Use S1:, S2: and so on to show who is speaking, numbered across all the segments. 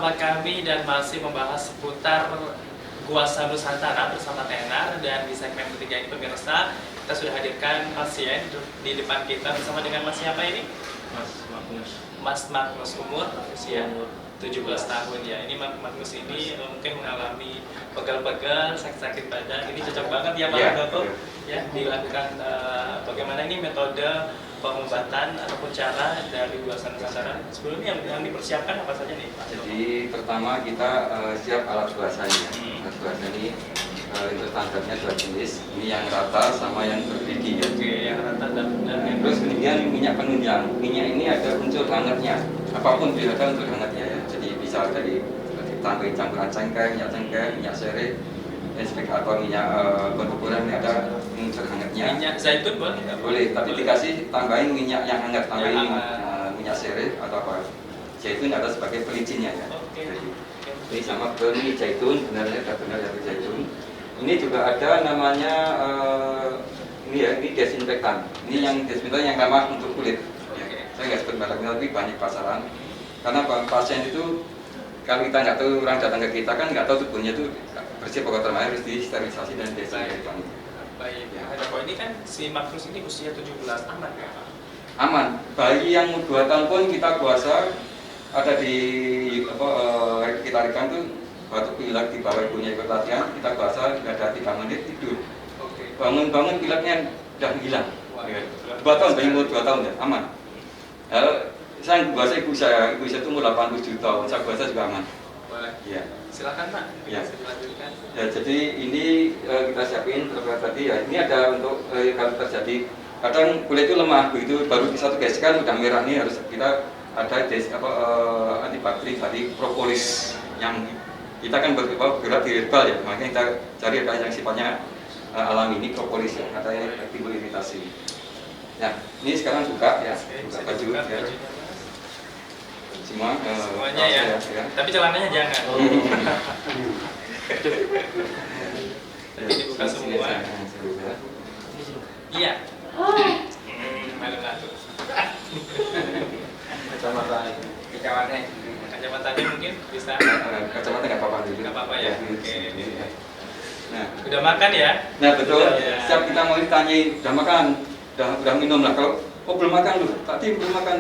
S1: bersama kami dan masih membahas seputar Guasa Nusantara bersama Tenar. Dan di segmen ketiga ini pemirsa, kita sudah hadirkan pasien di depan kita bersama dengan Mas siapa ini?
S2: Mas Magnus.
S1: Mas Magnus, umur usia 17 tahun ya. Ini Magnus ini mungkin mengalami pegal-pegal, sakit-sakit badan. Ini cocok banget ya Pak Dokter ya dilakukan bagaimana ini metode pengobatan ataupun cara dari Guasa Nusantara. Sebelumnya yang dipersiapkan apa saja nih Pak?
S2: Jadi pertama kita siap alat guasanya. Alat guasa ini itu standarnya dua jenis. Ini yang rata sama yang bergigi ya.
S1: Oke, yang rata dan
S2: Terus kemudian minyak penunjang. Minyak ini ada unsur hangatnya. Apapun dia ada unsur hangatnya ya. Jadi bisa dari tambahin campuran cengkeh, minyak serai, atau minyak berkukuran ini ada unsur hangatnya.
S1: minyak zaitun boleh nggak?
S2: Boleh, tapi dikasih tambahin minyak yang hangat, tambahin
S1: Yang hangat.
S2: minyak serai atau apa. Zaitun ada sebagai pelicinnya ya.
S1: Oke.
S2: Jadi, ini sama ini zaitun, benar ya zaitun. Ini juga ada namanya ini desinfektan. Ini yang desinfektan yang ramah untuk kulit. Ya, saya nggak sebut mereknya tapi banyak pasaran. Karena pasien itu kalau kita nggak tahu, orang datang ke kita kan nggak tahu tubuhnya itu bersih atau kotor, harus disterilisasi dan desinfektan.
S1: Baik, ada poin ini kan si Magnus ini usia 17, aman ya Pak?
S2: Aman. Bayi yang 2 tahun pun kita puasa ada di kita rekan tuh batuk pilek di bawah ibunya ikut latihan, kita puasa ada 3 menit tidur.
S1: Oke.
S2: Bangun pileknya udah hilang.
S1: Wah,
S2: Ya.
S1: ya.
S2: 2 tahun, bayi umur 2 tahun ya, aman. Saya puasa ibu saya itu umur 87 tahun, saya puasa juga aman.
S1: Boleh.
S2: Ya.
S1: Silakan Pak,
S2: Ya.
S1: bisa dilanjutkan.
S2: Ya, jadi ini kita siapin terus tadi ya. Ini ada untuk kalau terjadi kadang kulit itu lemah begitu baru satu gesekan udah merah, nih harus kita ada antibakteri tadi propolis yang kita kan bergerak di herbal ya, makanya kita cari ada yang sifatnya alami. Ini propolis ya, katanya timbul iritasi. Nah, ini sekarang buka ya, buka baju ya. Semua
S1: Semuanya ya. Tapi celananya jangan. Jadi dibuka semua. Iya. Mana satu. Kacamatanya mungkin bisa.
S2: Kacamata nggak apa-apa dulu.
S1: Nggak apa-apa ya. Oke.
S2: Nah,
S1: Udah makan ya?
S2: nah betul.
S1: Ya.
S2: Siap kita mau ditanyain, udah makan, udah minum lah. Kalau belum makan dulu, tadi belum makan.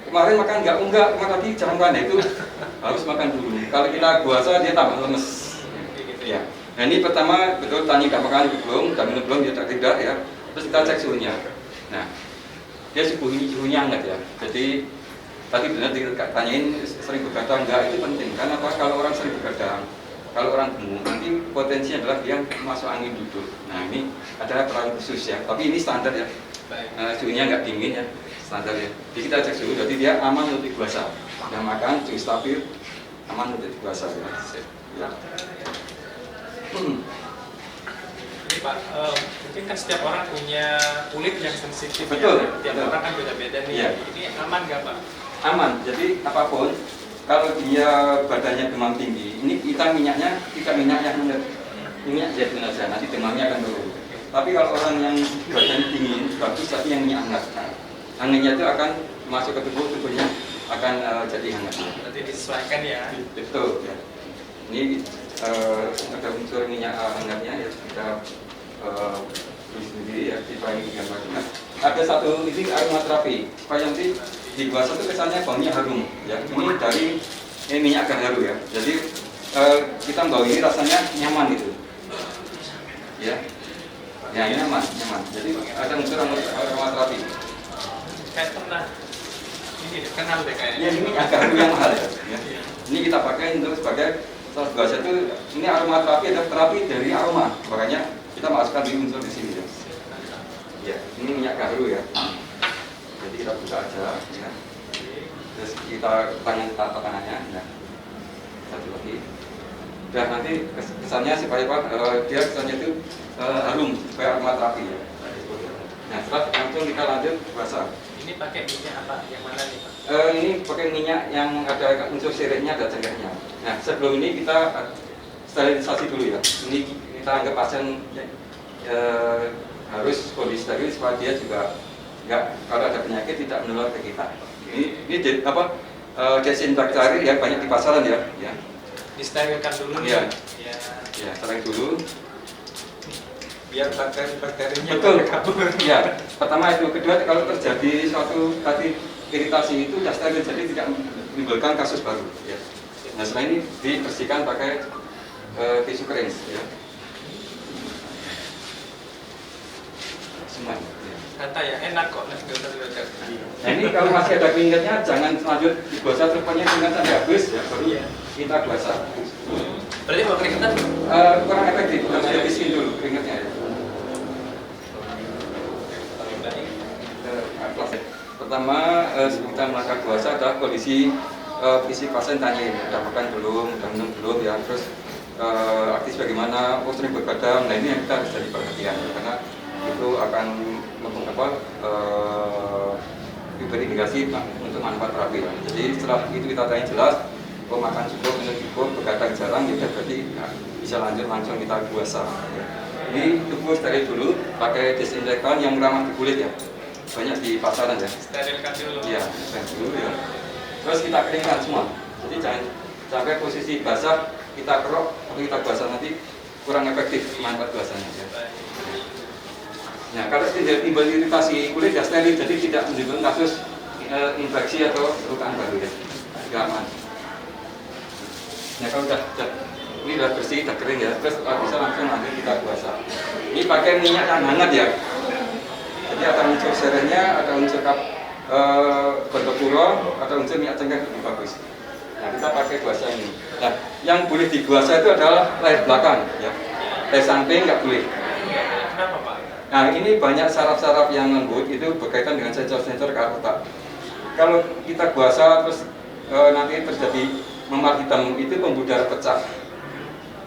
S2: Kemarin makan enggak, tadi jangan makan. Itu harus makan dulu. Kalau kita puasa dia tambah lemes.
S1: Gitu
S2: Ya. Nah ini pertama betul tanya udah makan belum, udah minum belum, dia tidak ya. Terus kita cek suhunya. Nah, dia suhunya hangat ya. Jadi tadi benar ditanyain sering begadang enggak, itu penting. Karena apa? Kalau orang sering begadang, kalau orang gemuk, nanti potensinya adalah dia masuk angin duduk. Nah ini adalah peran khusus ya. Tapi ini standar ya.
S1: Baik.
S2: Suhunya nggak dingin ya, standar ya. Jadi kita cek suhu, jadi dia aman untuk diguasa. Yang makan suhu stabil, aman untuk diguasa ya. Ya.
S1: Ini Pak, mungkin kan setiap orang punya kulit yang sensitif.
S2: Betul,
S1: Ya? Tiap
S2: betul.
S1: orang kan beda-beda nih.
S2: Iya.
S1: Ini aman nggak Pak?
S2: Aman. Jadi apapun, kalau dia badannya demam tinggi, ini kita minyaknya tidak minyak yang rendah, minyak zaitun aja. Nanti demamnya akan turun. Tapi kalau orang yang badannya dingin, bagus tapi yang minyak hangat. Anginnya itu akan masuk ke tubuhnya akan jadi hangat.
S1: Nanti disesuaikan ya.
S2: Betul. Ya. Ini ada unsur minyak hangatnya ya, kita tulis sendiri ya, kita ini gambarnya. Ada satu ini aromaterapi supaya nanti di guasa itu kesannya baunya harum ya. Ini dari minyak agar harum ya. Jadi kita bau ini rasanya nyaman gitu ya. Ya nyaman. Jadi ada unsur aromaterapi.
S1: Kayak pernah ini kenal deh kayaknya.
S2: Ya ini agar harum yang mahal ya. Ini kita pakai untuk sebagai saat guasa itu, ini aromaterapi adalah terapi dari aroma, makanya kita masukkan di unsur di sini ya. Ya, ini minyak gaharu ya. Jadi kita buka aja ya. Terus kita tata tangannya ya. Satu lagi. Dan nanti kesannya supaya dia kesannya itu harum supaya aromaterapi ya. Nah, setelah langsung kita lanjut puasa.
S1: Ini pakai minyak apa? Yang mana nih Pak?
S2: Ini pakai minyak yang ada unsur sirihnya, ada cengkehnya. Nah, sebelum ini kita sterilisasi dulu ya. Ini kita anggap pasien harus kondisi steril supaya dia juga nggak, kalau ada penyakit tidak menular ke kita. Ini apa? desinfektan ya banyak di pasaran ya.
S1: Disterilkan dulu nih.
S2: Iya.
S1: Ya.
S2: Ya, steril dulu.
S1: Biar bakteri-bakterinya
S2: Betul.
S1: pada kabur.
S2: Ya, pertama itu. Kedua, kalau terjadi suatu tadi iritasi itu sudah steril, jadi tidak menimbulkan kasus baru. Ya. Nah, setelah ini dibersihkan pakai tisu kering. Ya. Semua. Ya.
S1: Kata ya enak kok, nggak usah dibakar.
S2: Nah, ini kalau masih ada keringatnya, jangan lanjut digosok terus pokoknya keringat sampai habis ya, baru
S1: Iya.
S2: kita gosok.
S1: Berarti kalau keringetan
S2: Kurang efektif, harus dihabisin dulu keringatnya ya.
S1: lebih baik.
S2: Pertama, sebelum kita melakukan puasa adalah kondisi fisik pasien tanyain, udah makan belum, udah minum belum ya, terus aktif bagaimana, sering berbadan. Nah, ini yang kita harus jadi perhatian karena itu akan diberi indikasi untuk manfaat terapi ya. Jadi setelah itu kita tanya jelas, makan cukup, minum cukup, begadang jarang, ya berarti ya, bisa lanjut langsung kita puasa. Ya. Ini tubuh steril dulu, pakai disinfektan yang ramah di kulit ya. Banyak di pasaran ya.
S1: Sterilkan dulu.
S2: Iya, steril dulu ya. Terus kita keringkan semua. Jadi jangan sampai posisi basah kita kerok atau kita basah nanti kurang efektif manfaat puasanya ya. Nah, kalau tidak timbul iritasi kulit ya steril, jadi tidak menimbulkan kasus infeksi atau lukaan baru ya. Tidak aman. Nah, kalau ini udah bersih, udah kering ya, terus bisa langsung nanti kita puasa. Ini pakai minyak yang hangat ya. Jadi ada unsur serenya, ada unsur berkepuro, ada unsur minyak cengkeh lebih bagus. Nah, kita pakai puasa ini. Nah, yang boleh diguasa itu adalah leher belakang ya. Leher samping nggak boleh.
S1: Kenapa Pak?
S2: Nah, ini banyak saraf-saraf yang lembut itu berkaitan dengan sensor-sensor ke otak. Kalau kita puasa terus nanti terjadi memar hitam, itu pembuluh darah pecah.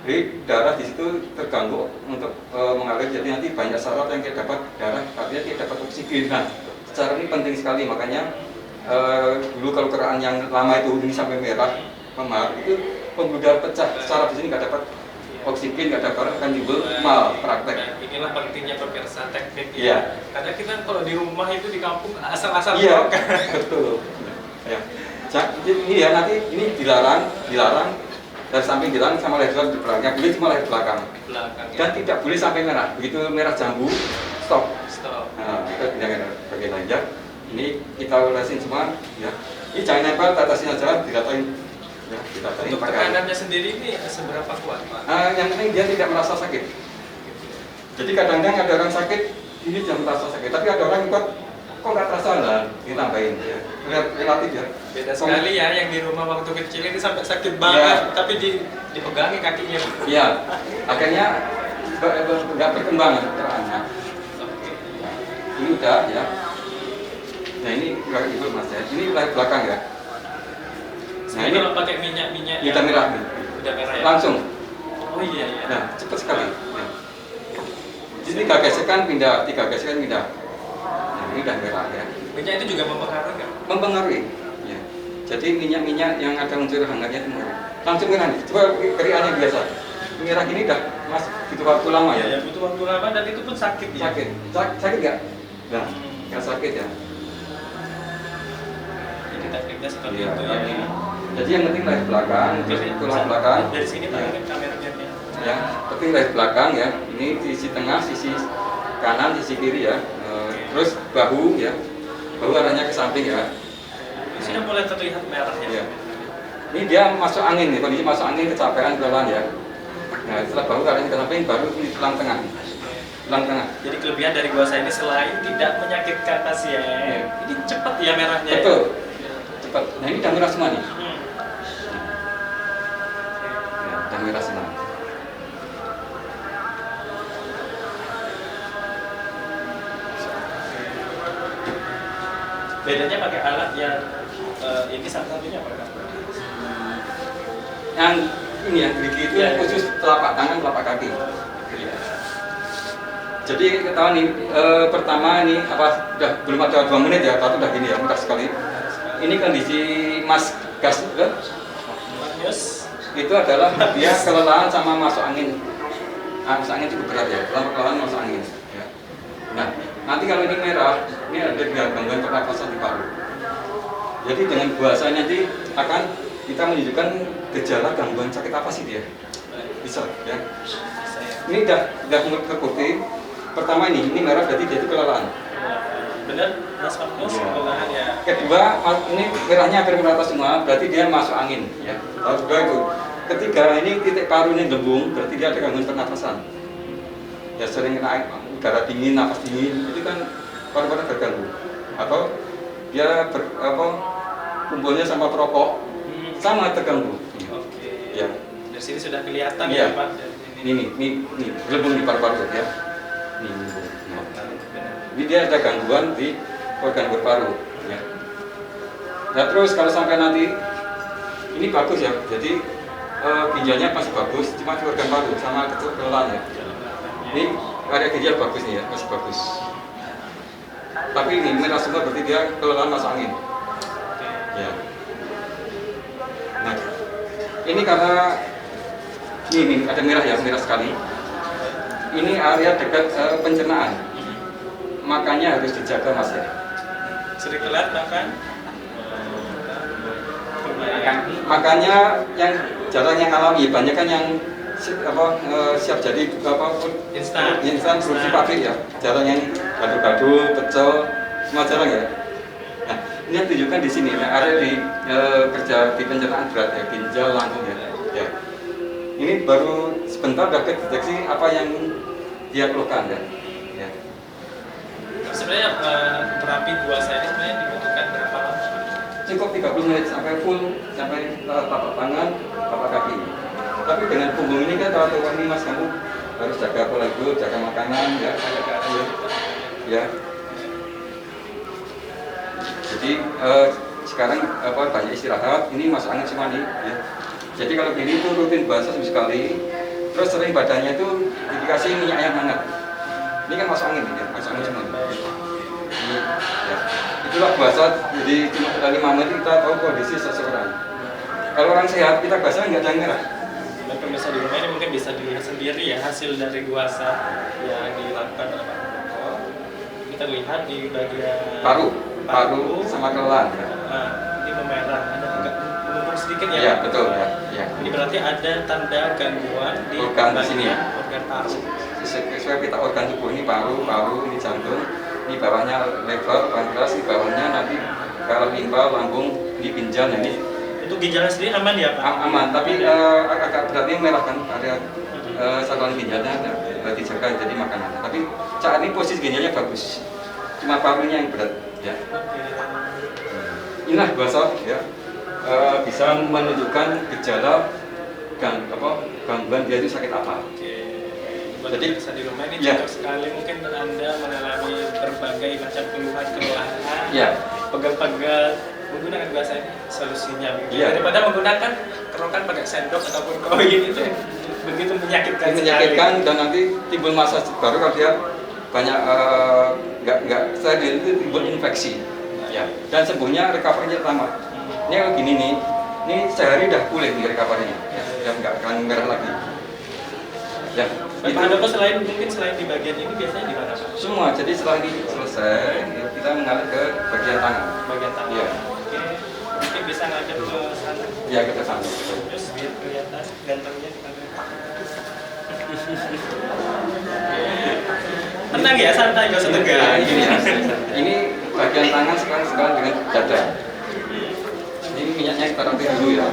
S2: Jadi darah di situ terganggu untuk mengalir, jadi nanti banyak saraf yang tidak dapat darah, artinya tidak dapat oksigen. Nah, secara ini penting sekali, makanya dulu kalau keraan yang lama itu ini sampai merah, memar, itu pembuluh darah pecah, saraf di sini nggak dapat oksigen, nggak dapat, akan timbul mal praktek.
S1: Nah, inilah pentingnya pemirsa teknik ya.
S2: Iya.
S1: Karena kita kalau di rumah itu di kampung asal-asal
S2: Iya,
S1: makan.
S2: betul. Ya. Ini ya nanti ini dilarang dari samping dilarang sama leher di belakang. Yang boleh cuma leher belakang.
S1: Belakang ya.
S2: Dan tidak boleh sampai merah. Begitu merah jambu, stop.
S1: Stop.
S2: Nah, kita pindahkan bagian lain ya. Ini kita olesin semua. Ya. Ini jangan nempel, tatasin aja, dikatain. Ya, dikatain.
S1: Untuk tekanannya sendiri ini seberapa kuat Pak?
S2: Yang penting dia tidak merasa sakit. Jadi kadang-kadang ada orang sakit, ini jangan merasa sakit. Tapi ada orang kuat, kok nggak terasa lah, ditambahin ya. Relatif ya.
S1: Beda sekali ya yang di rumah waktu kecil ini sampai sakit banget, tapi dipegangi kakinya.
S2: Iya, akhirnya nggak berkembang keraannya.
S1: Oke.
S2: Ini udah ya. Nah ini belakang ibu mas ya. Ini leher belakang ya. Nah ini
S1: kalau pakai minyak
S2: udah merah.
S1: udah merah ya.
S2: Langsung.
S1: Oh iya iya.
S2: Nah cepat sekali. Ya. Jadi 3 gesekan pindah, 3 gesekan pindah. Nah ini udah merah ya.
S1: Minyak itu juga mempengaruhi nggak?
S2: Mempengaruhi. Ya. Jadi minyak-minyak yang ada unsur hangatnya itu merah. Langsung merah nih. Coba keriannya biasa. Merah gini dah, mas butuh waktu lama ya.
S1: Ya butuh waktu lama dan itu pun sakit ya.
S2: Sakit, sakit nggak? Nah, nggak sakit ya.
S1: Jadi tekniknya seperti
S2: Iya,
S1: itu ya.
S2: jadi yang penting leher belakang, tulang belakang.
S1: Dari sini Pak,
S2: Ya.
S1: mungkin kameranya ya.
S2: Ya, penting leher belakang ya. Ini sisi tengah, sisi kanan, sisi kiri ya. Terus bahu ya, bahu arahnya ke samping ya.
S1: Ini sudah mulai terlihat merahnya.
S2: Ya. Ini dia masuk angin nih, kondisi masuk angin kecapean pelan ya. Nah, setelah bahu arahnya ke samping, baru ini tulang tengah. Tulang tengah.
S1: Jadi kelebihan dari puasa ini selain tidak menyakitkan pasien, ini cepat ya merahnya.
S2: Betul. Cepat. Nah ini udah merah semua nih. Ya, udah merah semua.
S1: Bedanya pakai alat yang ini satu-satunya apa Kak?
S2: Yang ini ya, gigi itu
S1: Ya.
S2: khusus telapak tangan, telapak kaki. Ya. Jadi ketahuan nih, pertama ini apa? Belum ada 2 menit ya, tapi udah gini ya, mudah sekali. Ini kondisi Mas Gas
S1: Yes.
S2: itu adalah dia kelelahan sama masuk angin. Masuk angin cukup berat ya, lama kelelahan masuk angin. Ya. Nah, nanti kalau ini merah, ini ada gangguan pernapasan di paru. Jadi dengan puasa nanti akan kita menunjukkan gejala gangguan sakit apa sih dia? Bisa ya. Ini udah terbukti. Pertama ini merah berarti dia itu kelelahan.
S1: Benar, Mas Markus, kelelahan ya.
S2: Kedua, ini merahnya hampir merata semua, berarti dia masuk angin ya. Lalu kedua itu. Ketiga, ini titik paru ini lembung, berarti dia ada gangguan pernafasan. Ya sering kena udara dingin, nafas dingin, itu kan paru-paru terganggu. Atau dia kumpulnya sama perokok, sama terganggu.
S1: Oke.
S2: Ya.
S1: Dari sini sudah kelihatan
S2: ya,
S1: ya Pak.
S2: Ini lembung di paru-paru ya. Ini lembung. Ini dia ada gangguan di organ berparu. Ya. Nah terus kalau sampai nanti ini bagus ya, jadi ginjalnya masih bagus, cuma di organ paru sama kelelahan ya. Ini ada ginjal bagus nih ya, masih bagus. Tapi ini merah semua berarti dia kelelahan masuk angin. Ya. Nah, ini karena ini ada merah ya, merah sekali. Ini area dekat pencernaan. Makanya harus dijaga Mas ya.
S1: Sering telat makan.
S2: Makanya yang jarang yang alami, banyak kan yang siap jadi instan produksi pabrik ya. Jarang yang gado-gado, pecel, semua jarang ya. Nah, ini yang tunjukkan di sini, nah, area di kerja di pencernaan berat ya, ginjal, lambung ya. Ya. Ini baru sebentar dapat deteksi apa yang dia keluhkan ya. Ya.
S1: Sebenarnya terapi puasa ini sebenarnya dibutuhkan berapa lama?
S2: Cukup 30 menit sampai full, sampai tapak tangan, tapak kaki. Tapi dengan punggung ini kan kalau ini Mas, kamu harus jaga pola hidup, jaga makanan ya. Ya. Jadi sekarang banyak istirahat, ini masuk angin semua nih ya. Jadi kalau gini itu rutin puasa sekali, terus sering badannya itu dikasih minyak yang hangat. Ini kan masuk angin ya, masuk angin semua. Ini, ya. Itulah puasa, jadi cuma 5 menit kita tahu kondisi seseorang. Kalau orang sehat, kita puasa nggak ada yang merah.
S1: Dan pemirsa di rumah ini mungkin bisa dilihat sendiri ya hasil dari puasa yang dilakukan oleh Pak Koko. Kita lihat di bagian
S2: paru sama kelelahan ya.
S1: Nah, ini memerah, ada menumpuk sedikit ya.
S2: Iya betul ya. Ya.
S1: Ini berarti ada tanda gangguan di
S2: organ di sini ya.
S1: Organ paru.
S2: Sesuai pita organ tubuh ini paru, ini jantung, ini bawahnya lever, pankreas, di bawahnya nanti kalau limpa, lambung, ini ginjal, ini.
S1: Untuk ginjalnya sendiri aman ya Pak?
S2: Aman, tapi agak beratnya merah kan, ada saluran ginjalnya, berarti jaga jadi makanan. Tapi saat ini posisi ginjalnya bagus, cuma parunya yang berat ya. Inilah puasa ya, bisa menunjukkan gejala gangguan dia itu sakit apa.
S1: Jadi bisa di rumah ini
S2: ya.
S1: cocok sekali, mungkin Anda mengalami berbagai macam kelelahan,
S2: ya.
S1: pegal-pegal, menggunakan bahasa ini solusinya.
S2: Ya.
S1: Daripada menggunakan kerokan pakai sendok ataupun koin itu begitu menyakitkan
S2: dan nanti timbul masa baru kalau dia banyak nggak steril itu timbul infeksi. Ya. Dan sembuhnya recovery-nya lama. Ini kalau gini nih, ini sehari udah pulih nih recovery-nya, ya nggak akan merah lagi. Ya.
S1: Pak Handoko selain di bagian ini biasanya di mana Pak?
S2: Semua. Jadi setelah ini selesai, kita mengalir ke bagian tangan.
S1: Bagian tangan.
S2: Ya.
S1: Oke. Mungkin bisa ngadep ke sana.
S2: Ya ke sana.
S1: Terus biar kelihatan gantengnya di kamera. Tenang ya, santai, gak usah tegang.
S2: Nah, ini ya. Ini bagian tangan sekarang dengan dada. Ini minyaknya kita rapi dulu ya.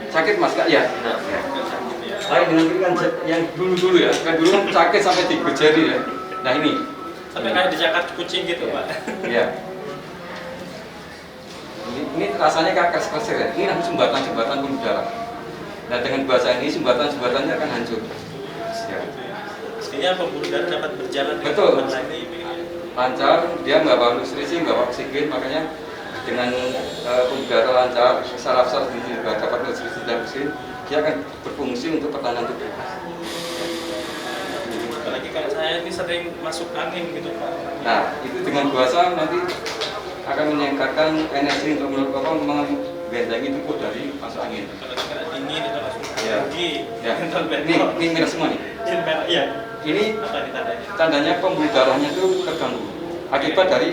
S2: Sakit Mas Kak? Ya. Saya dengan ini kan yang dulu ya. Kan dulu kan sakit sampai di jari ya. Nah ini.
S1: Sampai kayak dicakat kucing gitu Pak.
S2: Iya. Ini rasanya kayak kasar ya. Ini kan sumbatan pembuluh darah. Nah dengan bahasa ini sumbatannya akan hancur. Ya.
S1: Mestinya pembuluh darah dapat berjalan dengan
S2: betul. Lancar, dia nggak bawa nutrisi, nggak bawa oksigen, makanya dengan pembuluh darah lancar, saraf-saraf juga dapat nutrisi dan oksigen, dia akan berfungsi untuk pertahanan tubuh.
S1: Apalagi kalau saya ini sering masuk angin gitu Pak.
S2: Nah itu dengan puasa nanti akan meningkatkan energi untuk bentengi itu dari masuk angin.
S1: Kalau kena dingin itu langsung
S2: Ya.
S1: rugi.
S2: Ya.
S1: Nonton
S2: Ini merah semua nih.
S1: Ini merah, iya.
S2: Ini
S1: Apa nih tandanya?
S2: tandanya pembuluh darahnya itu terganggu akibat dari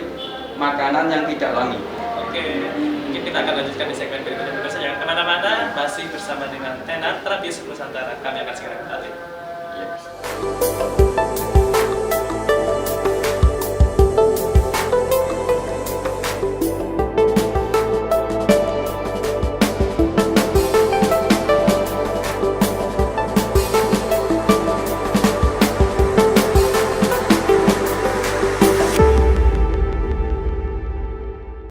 S2: makanan yang tidak alami.
S1: Oke, mungkin kita akan lanjutkan di segmen berikutnya. Pemirsa jangan kemana-mana, masih bersama dengan Tenar Terapis Nusantara. Kami akan segera kembali.
S2: Ya.